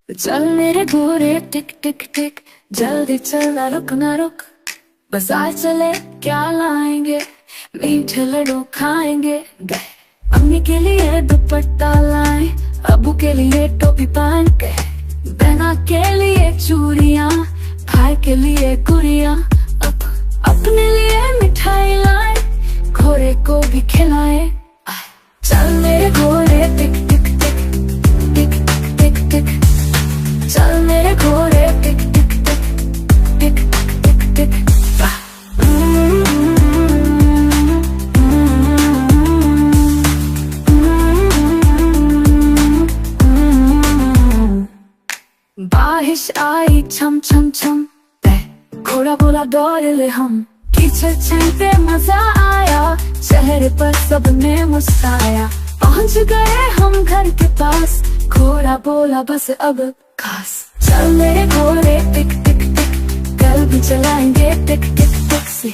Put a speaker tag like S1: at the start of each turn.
S1: चल मेरे घोड़े टिक टिक टिक, जल्दी चल ना रुक ना रुक। बाजार चले क्या लाएंगे, मीठे लड्डू खाएंगे। अम्मी के लिए दुपट्टा लाए, अबू के लिए टोपी पहन के। बहना के लिए चूड़ियाँ, भाई के लिए गुड़ियाँ। अपने लिए मिठाई लाए, घोड़े को भी खिलाए। चल मेरे घोड़े टिक टिक टिक टिक टिक टिक। चल मेरे घोड़े टिक टिक टिक टिक टिक टिक। बारिश आई छम छम छम, घोड़ा बोला दौड़ ले हम। कीचड़ चलते मजा आया, चेहरे पर सबने मुस्काया। पहुंच गए हम घर के पास, घोड़ा बोला बस अब खास। चल मेरे घोड़े टिक टिक टिक, कल भी चलाएंगे टिक टिक टिक से।